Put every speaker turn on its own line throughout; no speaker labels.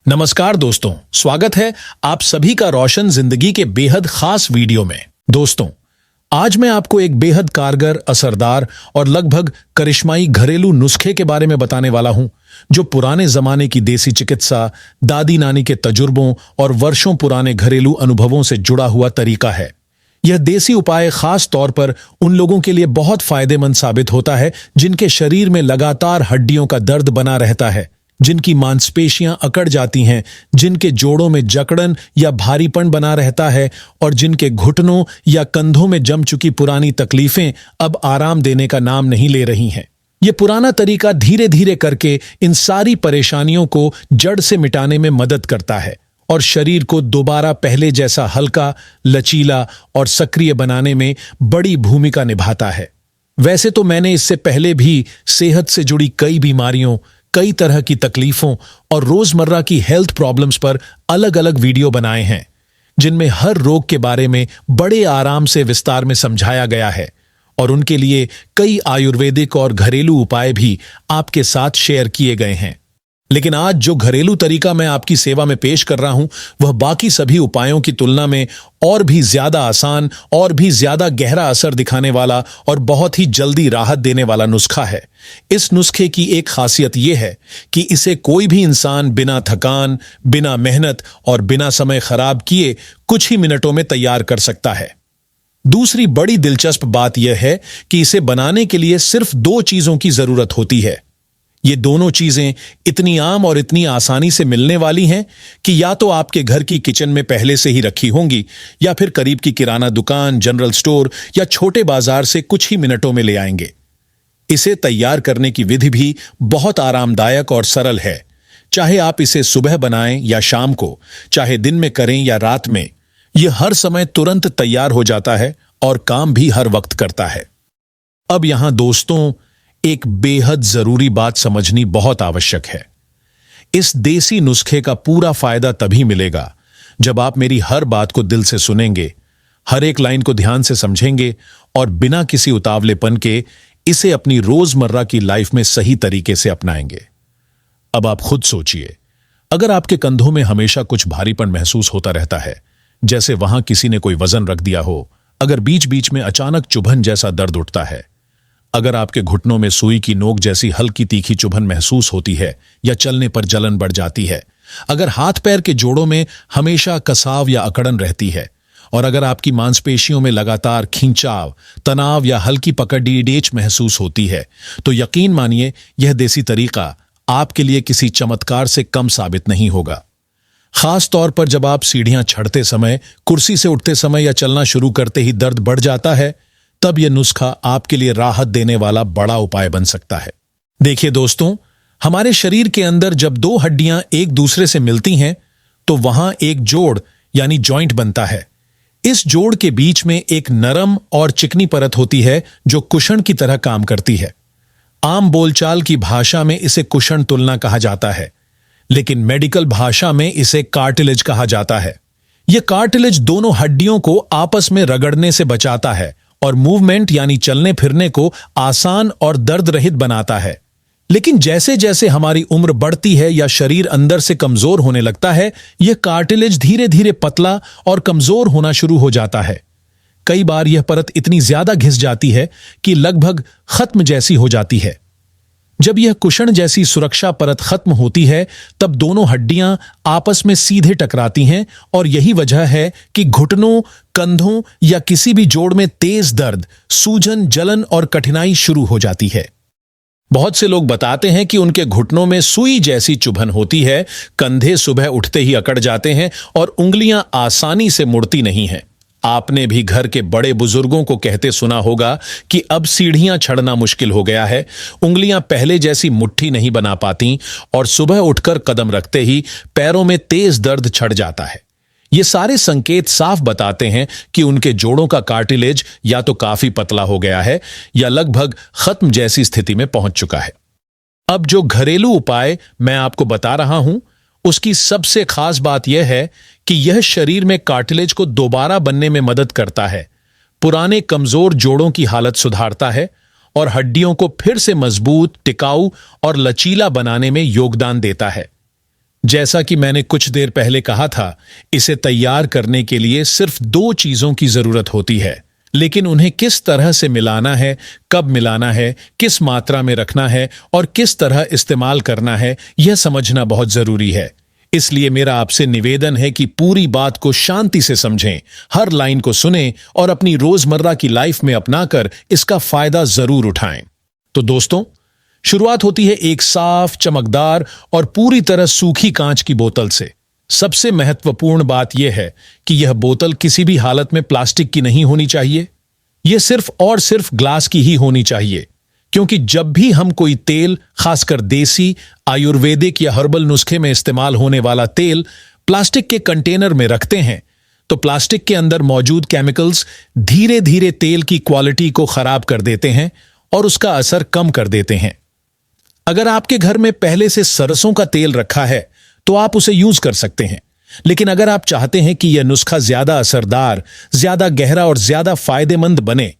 नमस्कार दोस्तों, स्वागत है आप सभी का रोशन जिंदगी के बेहद खास वीडियो में। दोस्तों, आज मैं आपको एक बेहद कारगर, असरदार और लगभग करिश्माई घरेलू नुस्खे के बारे में बताने वाला हूं, जो पुराने जमाने की देसी चिकित्सा, दादी नानी के तजुर्बों और वर्षों पुराने घरेलू अनुभवों से जुड़ा हुआ तरीका है। यह देसी उपाय खास तौर पर उन लोगों के लिए बहुत फायदेमंद साबित होता है जिनके शरीर में लगातार हड्डियों का दर्द बना रहता है, जिनकी मांसपेशियां अकड़ जाती हैं, जिनके जोड़ों में जकड़न या भारीपन बना रहता है और जिनके घुटनों या कंधों में जम चुकी पुरानी तकलीफें अब आराम देने का नाम नहीं ले रही हैं। ये पुराना तरीका धीरे धीरे करके इन सारी परेशानियों को जड़ से मिटाने में मदद करता है और शरीर को दोबारा पहले जैसा हल्का, लचीला और सक्रिय बनाने में बड़ी भूमिका निभाता है। वैसे तो मैंने इससे पहले भी सेहत से जुड़ी कई बीमारियों, कई तरह की तकलीफों और रोजमर्रा की हेल्थ प्रॉब्लम्स पर अलग अलग वीडियो बनाए हैं, जिनमें हर रोग के बारे में बड़े आराम से विस्तार में समझाया गया है और उनके लिए कई आयुर्वेदिक और घरेलू उपाय भी आपके साथ शेयर किए गए हैं। लेकिन आज जो घरेलू तरीका मैं आपकी सेवा में पेश कर रहा हूं, वह बाकी सभी उपायों की तुलना में और भी ज्यादा आसान और भी ज्यादा गहरा असर दिखाने वाला और बहुत ही जल्दी राहत देने वाला नुस्खा है। इस नुस्खे की एक खासियत यह है कि इसे कोई भी इंसान बिना थकान, बिना मेहनत और बिना समय खराब किए कुछ ही मिनटों में तैयार कर सकता है। दूसरी बड़ी दिलचस्प बात यह है कि इसे बनाने के लिए सिर्फ 2 चीजों की जरूरत होती है। ये दोनों चीजें इतनी आम और इतनी आसानी से मिलने वाली हैं कि या तो आपके घर की किचन में पहले से ही रखी होंगी या फिर करीब की किराना दुकान, जनरल स्टोर या छोटे बाजार से कुछ ही मिनटों में ले आएंगे। इसे तैयार करने की विधि भी बहुत आरामदायक और सरल है। चाहे आप इसे सुबह बनाएं या शाम को, चाहे दिन में करें या रात में, यह हर समय तुरंत तैयार हो जाता है और काम भी हर वक्त करता है। अब यहां दोस्तों, एक बेहद जरूरी बात समझनी बहुत आवश्यक है। इस देसी नुस्खे का पूरा फायदा तभी मिलेगा जब आप मेरी हर बात को दिल से सुनेंगे, हर एक लाइन को ध्यान से समझेंगे और बिना किसी उतावलेपन के इसे अपनी रोजमर्रा की लाइफ में सही तरीके से अपनाएंगे। अब आप खुद सोचिए, अगर आपके कंधों में हमेशा कुछ भारीपन महसूस होता रहता है, जैसे वहां किसी ने कोई वजन रख दिया हो, अगर बीच बीच में अचानक चुभन जैसा दर्द उठता है, अगर आपके घुटनों में सुई की नोक जैसी हल्की तीखी चुभन महसूस होती है या चलने पर जलन बढ़ जाती है, अगर हाथ पैर के जोड़ों में हमेशा कसाव या अकड़न रहती है और अगर आपकी मांसपेशियों में लगातार खिंचाव, तनाव या हल्की पकड़ महसूस होती है, तो यकीन मानिए यह देसी तरीका आपके लिए किसी चमत्कार से कम साबित नहीं होगा। खास तौर पर जब आप सीढ़ियां चढ़ते समय, कुर्सी से उठते समय या चलना शुरू करते ही दर्द बढ़ जाता है, तब यह नुस्खा आपके लिए राहत देने वाला बड़ा उपाय बन सकता है। देखिए दोस्तों, हमारे शरीर के अंदर जब 2 हड्डियां एक दूसरे से मिलती हैं, तो वहां एक जोड़ यानी जॉइंट बनता है। इस जोड़ के बीच में एक नरम और चिकनी परत होती है जो कुशन की तरह काम करती है। आम बोलचाल की भाषा में इसे कुशन तुलना कहा जाता है, लेकिन मेडिकल भाषा में इसे कार्टिलेज कहा जाता है। यह कार्टिलेज दोनों हड्डियों को आपस में रगड़ने से बचाता है और मूवमेंट यानी चलने फिरने को आसान और दर्द रहित बनाता है। लेकिन जैसे जैसे हमारी उम्र बढ़ती है या शरीर अंदर से कमजोर होने लगता है, यह कार्टिलेज धीरे धीरे पतला और कमजोर होना शुरू हो जाता है। कई बार यह परत इतनी ज्यादा घिस जाती है कि लगभग खत्म जैसी हो जाती है। जब यह कुशन जैसी सुरक्षा परत खत्म होती है, तब दोनों हड्डियां आपस में सीधे टकराती हैं और यही वजह है कि घुटनों, कंधों या किसी भी जोड़ में तेज दर्द, सूजन, जलन और कठिनाई शुरू हो जाती है। बहुत से लोग बताते हैं कि उनके घुटनों में सुई जैसी चुभन होती है, कंधे सुबह उठते ही अकड़ जाते हैं और उंगलियां आसानी से मुड़ती नहीं हैं। आपने भी घर के बड़े बुजुर्गों को कहते सुना होगा कि अब सीढ़ियां चढ़ना मुश्किल हो गया है, उंगलियां पहले जैसी मुट्ठी नहीं बना पाती और सुबह उठकर कदम रखते ही पैरों में तेज दर्द छड़ जाता है। ये सारे संकेत साफ बताते हैं कि उनके जोड़ों का कार्टिलेज या तो काफी पतला हो गया है या लगभग खत्म जैसी स्थिति में पहुंच चुका है। अब जो घरेलू उपाय मैं आपको बता रहा हूं, उसकी सबसे खास बात यह है कि यह शरीर में कार्टिलेज को दोबारा बनने में मदद करता है, पुराने कमजोर जोड़ों की हालत सुधारता है और हड्डियों को फिर से मजबूत, टिकाऊ और लचीला बनाने में योगदान देता है। जैसा कि मैंने कुछ देर पहले कहा था, इसे तैयार करने के लिए सिर्फ 2 चीजों की जरूरत होती है, लेकिन उन्हें किस तरह से मिलाना है, कब मिलाना है, किस मात्रा में रखना है और किस तरह इस्तेमाल करना है, यह समझना बहुत जरूरी है। इसलिए मेरा आपसे निवेदन है कि पूरी बात को शांति से समझें, हर लाइन को सुनें और अपनी रोजमर्रा की लाइफ में अपनाकर इसका फायदा जरूर उठाएं। तो दोस्तों, शुरुआत होती है एक साफ, चमकदार और पूरी तरह सूखी कांच की बोतल से। सबसे महत्वपूर्ण बात यह है कि यह बोतल किसी भी हालत में प्लास्टिक की नहीं होनी चाहिए। यह सिर्फ और सिर्फ ग्लास की ही होनी चाहिए, क्योंकि जब भी हम कोई तेल, खासकर देसी, आयुर्वेदिक या हर्बल नुस्खे में इस्तेमाल होने वाला तेल प्लास्टिक के कंटेनर में रखते हैं, तो प्लास्टिक के अंदर मौजूद केमिकल्स धीरे धीरे तेल की क्वालिटी को खराब कर देते हैं और उसका असर कम कर देते हैं। अगर आपके घर में पहले से सरसों का तेल रखा है तो आप उसे यूज कर सकते हैं, लेकिन अगर आप चाहते हैं कि यह नुस्खा ज्यादा असरदार, ज्यादा गहरा और ज्यादा फायदेमंद बने,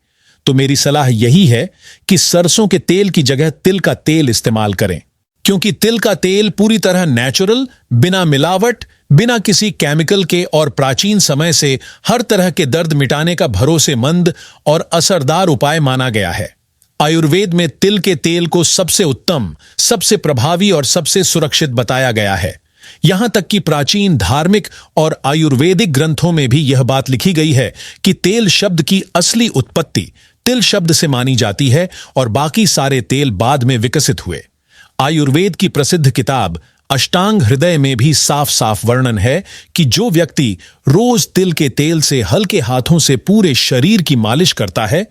तो मेरी सलाह यही है कि सरसों के तेल की जगह तिल का तेल इस्तेमाल करें, क्योंकि तिल का तेल पूरी तरह नेचुरल, बिना मिलावट, बिना किसी केमिकल के और प्राचीन समय से हर तरह के दर्द मिटाने का भरोसेमंद और असरदार उपाय माना गया है। आयुर्वेद में तिल के तेल को सबसे उत्तम, सबसे प्रभावी और सबसे सुरक्षित बताया गया है। यहां तक कि प्राचीन धार्मिक और आयुर्वेदिक ग्रंथों में भी यह बात लिखी गई है कि तेल शब्द की असली उत्पत्ति तिल शब्द से मानी जाती है और बाकी सारे तेल बाद में विकसित हुए। आयुर्वेद की प्रसिद्ध किताब अष्टांग हृदय में भी साफ साफ वर्णन है कि जो व्यक्ति रोज तिल के तेल से हल्के हाथों से पूरे शरीर की मालिश करता है,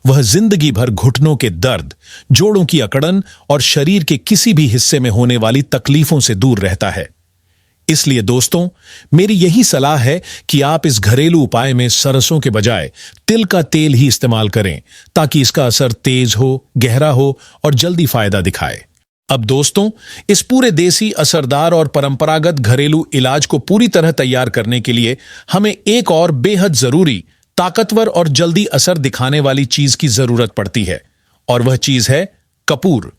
वह जिंदगी भर घुटनों के दर्द, जोड़ों की अकड़न और शरीर के किसी भी हिस्से में होने वाली तकलीफों से दूर रहता है। इसलिए दोस्तों, मेरी यही सलाह है कि आप इस घरेलू उपाय में सरसों के बजाय तिल का तेल ही इस्तेमाल करें, ताकि इसका असर तेज हो, गहरा हो और जल्दी फायदा दिखाए। अब दोस्तों, इस पूरे देसी, असरदार और परंपरागत घरेलू इलाज को पूरी तरह तैयार करने के लिए हमें एक और बेहद जरूरी, ताकतवर और जल्दी असर दिखाने वाली चीज की जरूरत पड़ती है, और वह चीज है कपूर।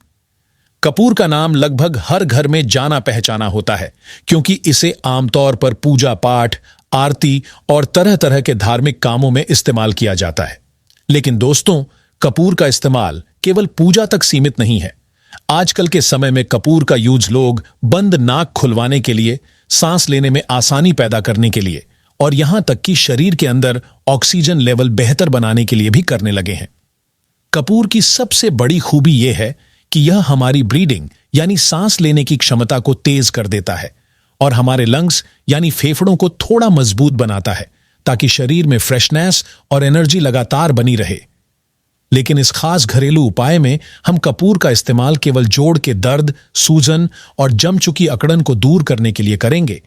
कपूर का नाम लगभग हर घर में जाना पहचाना होता है, क्योंकि इसे आमतौर पर पूजा पाठ, आरती और तरह तरह के धार्मिक कामों में इस्तेमाल किया जाता है। लेकिन दोस्तों, कपूर का इस्तेमाल केवल पूजा तक सीमित नहीं है। आजकल के समय में कपूर का यूज लोग बंद नाक खुलवाने के लिए, सांस लेने में आसानी पैदा करने के लिए और यहां तक कि शरीर के अंदर ऑक्सीजन लेवल बेहतर बनाने के लिए भी करने लगे हैं। कपूर की सबसे बड़ी खूबी यह है कि यह हमारी ब्रीदिंग यानी सांस लेने की क्षमता को तेज कर देता है और हमारे लंग्स यानी फेफड़ों को थोड़ा मजबूत बनाता है, ताकि शरीर में फ्रेशनेस और एनर्जी लगातार बनी रहे। लेकिन इस खास घरेलू उपाय में हम कपूर का इस्तेमाल केवल जोड़ के दर्द, सूजन और जम चुकी अकड़न को दूर करने के लिए करेंगे,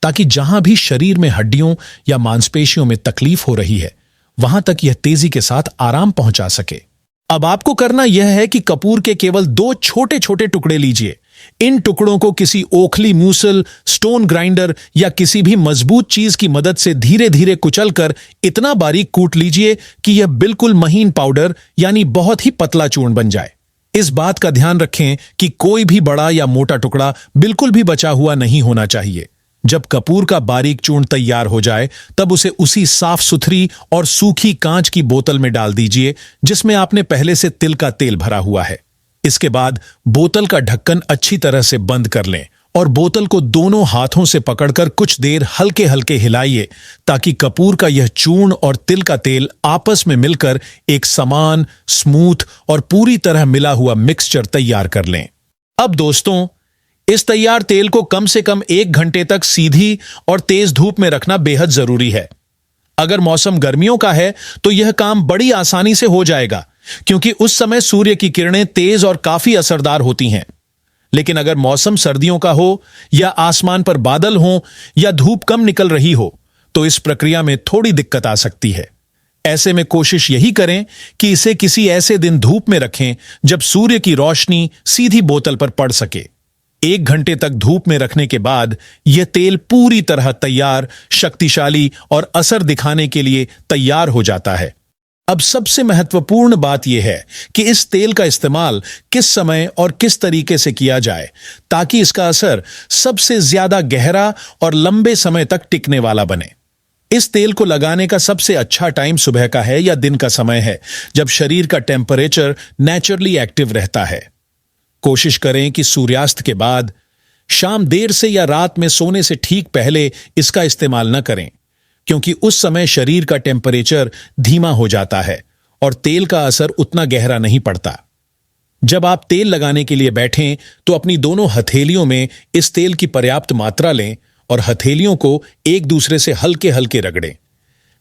ताकि जहां भी शरीर में हड्डियों या मांसपेशियों में तकलीफ हो रही है, वहां तक यह तेजी के साथ आराम पहुंचा सके। अब आपको करना यह है कि कपूर के केवल 2 छोटे छोटे टुकड़े लीजिए। इन टुकड़ों को किसी ओखली मूसल, स्टोन ग्राइंडर या किसी भी मजबूत चीज की मदद से धीरे धीरे कुचलकर इतना बारीक कूट लीजिए कि यह बिल्कुल महीन पाउडर यानी बहुत ही पतला चूर्ण बन जाए। इस बात का ध्यान रखें कि कोई भी बड़ा या मोटा टुकड़ा बिल्कुल भी बचा हुआ नहीं होना चाहिए। जब कपूर का बारीक चूर्ण तैयार हो जाए, तब उसे उसी साफ सुथरी और सूखी कांच की बोतल में डाल दीजिए जिसमें आपने पहले से तिल का तेल भरा हुआ है। इसके बाद बोतल का ढक्कन अच्छी तरह से बंद कर लें और बोतल को दोनों हाथों से पकड़कर कुछ देर हल्के हल्के हिलाइए, ताकि कपूर का यह चूर्ण और तिल का तेल आपस में मिलकर एक समान, स्मूथ और पूरी तरह मिला हुआ मिक्सचर तैयार कर लें। अब दोस्तों, इस तैयार तेल को कम से कम 1 घंटे तक सीधी और तेज धूप में रखना बेहद जरूरी है। अगर मौसम गर्मियों का है तो यह काम बड़ी आसानी से हो जाएगा, क्योंकि उस समय सूर्य की किरणें तेज और काफी असरदार होती हैं। लेकिन अगर मौसम सर्दियों का हो या आसमान पर बादल हो या धूप कम निकल रही हो, तो इस प्रक्रिया में थोड़ी दिक्कत आ सकती है। ऐसे में कोशिश यही करें कि इसे किसी ऐसे दिन धूप में रखें जब सूर्य की रोशनी सीधी बोतल पर पड़ सके। 1 घंटे तक धूप में रखने के बाद यह तेल पूरी तरह तैयार, शक्तिशाली और असर दिखाने के लिए तैयार हो जाता है। अब सबसे महत्वपूर्ण बात यह है कि इस तेल का इस्तेमाल किस समय और किस तरीके से किया जाए ताकि इसका असर सबसे ज्यादा गहरा और लंबे समय तक टिकने वाला बने। इस तेल को लगाने का सबसे अच्छा टाइम सुबह का है या दिन का समय है, जब शरीर का टेम्परेचर नेचुरली एक्टिव रहता है। कोशिश करें कि सूर्यास्त के बाद, शाम देर से या रात में सोने से ठीक पहले इसका इस्तेमाल न करें, क्योंकि उस समय शरीर का टेम्परेचर धीमा हो जाता है और तेल का असर उतना गहरा नहीं पड़ता। जब आप तेल लगाने के लिए बैठें तो अपनी दोनों हथेलियों में इस तेल की पर्याप्त मात्रा लें और हथेलियों को एक दूसरे से हल्के हल्के रगड़ें।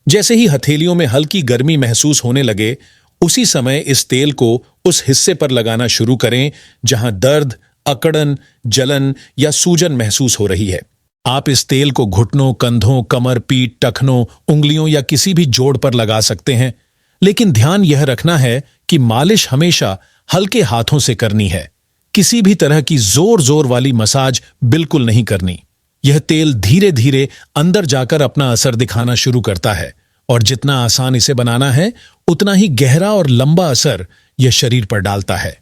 जैसे ही हथेलियों में हल्की गर्मी महसूस होने लगे, उसी समय इस तेल को उस हिस्से पर लगाना शुरू करें जहां दर्द, अकड़न, जलन या सूजन महसूस हो रही है। आप इस तेल को घुटनों, कंधों, कमर, पीठ, टखनों, उंगलियों या किसी भी जोड़ पर लगा सकते हैं, लेकिन ध्यान यह रखना है कि मालिश हमेशा हल्के हाथों से करनी है। किसी भी तरह की जोर जोर वाली मसाज बिल्कुल नहीं करनी। यह तेल धीरे धीरे अंदर जाकर अपना असर दिखाना शुरू करता है और जितना आसान इसे बनाना है, उतना ही गहरा और लंबा असर यह शरीर पर डालता है।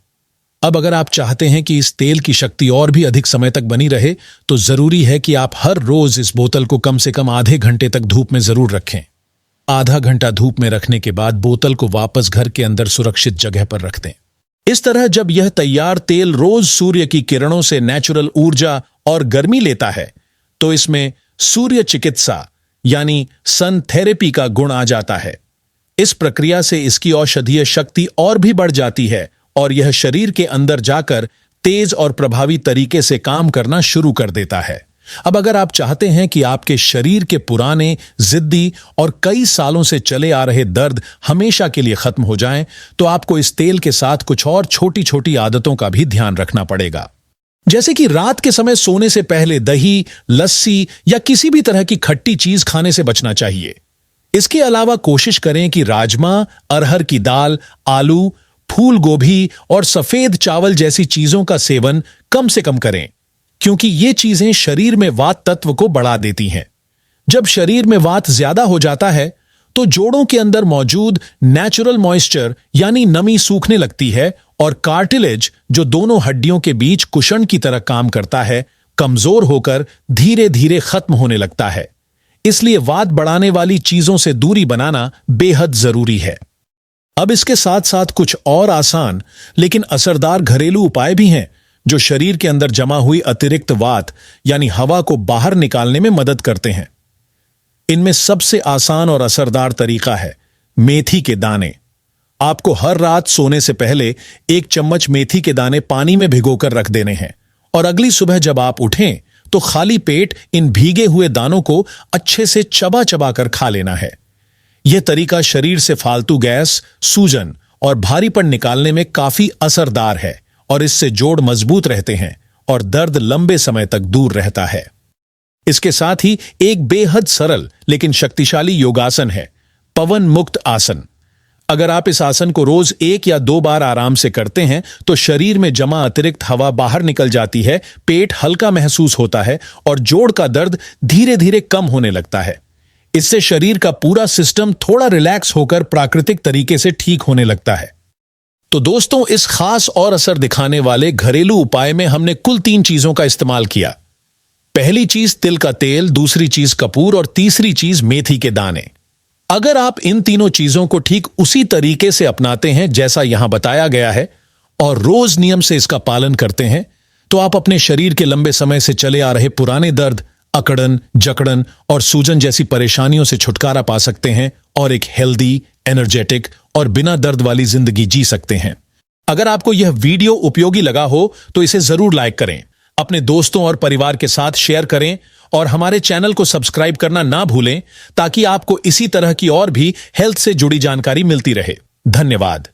अब अगर आप चाहते हैं कि इस तेल की शक्ति और भी अधिक समय तक बनी रहे, तो जरूरी है कि आप हर रोज इस बोतल को कम से कम आधे घंटे तक धूप में जरूर रखें। आधा घंटा धूप में रखने के बाद बोतल को वापस घर के अंदर सुरक्षित जगह पर रख दें। इस तरह जब यह तैयार तेल रोज सूर्य की किरणों से नेचुरल ऊर्जा और गर्मी लेता है, तो इसमें सूर्य चिकित्सा यानी सन थेरेपी का गुण आ जाता है। इस प्रक्रिया से इसकी औषधीय शक्ति और भी बढ़ जाती है और यह शरीर के अंदर जाकर तेज और प्रभावी तरीके से काम करना शुरू कर देता है। अब अगर आप चाहते हैं कि आपके शरीर के पुराने, जिद्दी और कई सालों से चले आ रहे दर्द हमेशा के लिए खत्म हो जाएं, तो आपको इस तेल के साथ कुछ और छोटी छोटी आदतों का भी ध्यान रखना पड़ेगा। जैसे कि रात के समय सोने से पहले दही, लस्सी या किसी भी तरह की खट्टी चीज खाने से बचना चाहिए। इसके अलावा कोशिश करें कि राजमा, अरहर की दाल, आलू, फूल गोभी और सफेद चावल जैसी चीजों का सेवन कम से कम करें, क्योंकि ये चीजें शरीर में वात तत्व को बढ़ा देती हैं। जब शरीर में वात ज्यादा हो जाता है, तो जोड़ों के अंदर मौजूद नेचुरल मॉइस्चर यानी नमी सूखने लगती है और कार्टिलेज, जो दोनों हड्डियों के बीच कुशन की तरह काम करता है, कमजोर होकर धीरे धीरे खत्म होने लगता है। इसलिए वात बढ़ाने वाली चीजों से दूरी बनाना बेहद जरूरी है। अब इसके साथ साथ कुछ और आसान लेकिन असरदार घरेलू उपाय भी हैं, जो शरीर के अंदर जमा हुई अतिरिक्त वात यानी हवा को बाहर निकालने में मदद करते हैं। इनमें सबसे आसान और असरदार तरीका है मेथी के दाने। आपको हर रात सोने से पहले 1 चम्मच मेथी के दाने पानी में भिगोकर रख देने हैं और अगली सुबह जब आप उठें तो खाली पेट इन भीगे हुए दानों को अच्छे से चबा चबा कर खा लेना है। यह तरीका शरीर से फालतू गैस, सूजन और भारीपन निकालने में काफी असरदार है और इससे जोड़ मजबूत रहते हैं और दर्द लंबे समय तक दूर रहता है। इसके साथ ही एक बेहद सरल लेकिन शक्तिशाली योगासन है, पवन मुक्त आसन। अगर आप इस आसन को रोज 1 या 2 बार आराम से करते हैं, तो शरीर में जमा अतिरिक्त हवा बाहर निकल जाती है, पेट हल्का महसूस होता है और जोड़ का दर्द धीरे धीरे कम होने लगता है। इससे शरीर का पूरा सिस्टम थोड़ा रिलैक्स होकर प्राकृतिक तरीके से ठीक होने लगता है। तो दोस्तों, इस खास और असर दिखाने वाले घरेलू उपाय में हमने कुल 3 चीजों का इस्तेमाल किया। पहली चीज तिल का तेल, दूसरी चीज कपूर और तीसरी चीज मेथी के दाने। अगर आप इन तीनों चीजों को ठीक उसी तरीके से अपनाते हैं जैसा यहां बताया गया है और रोज नियम से इसका पालन करते हैं, तो आप अपने शरीर के लंबे समय से चले आ रहे पुराने दर्द, अकड़न, जकड़न और सूजन जैसी परेशानियों से छुटकारा पा सकते हैं और एक हेल्दी, एनर्जेटिक और बिना दर्द वाली जिंदगी जी सकते हैं। अगर आपको यह वीडियो उपयोगी लगा हो तो इसे जरूर लाइक करें, अपने दोस्तों और परिवार के साथ शेयर करें और हमारे चैनल को सब्सक्राइब करना ना भूलें, ताकि आपको इसी तरह की और भी हेल्थ से जुड़ी जानकारी मिलती रहे। धन्यवाद।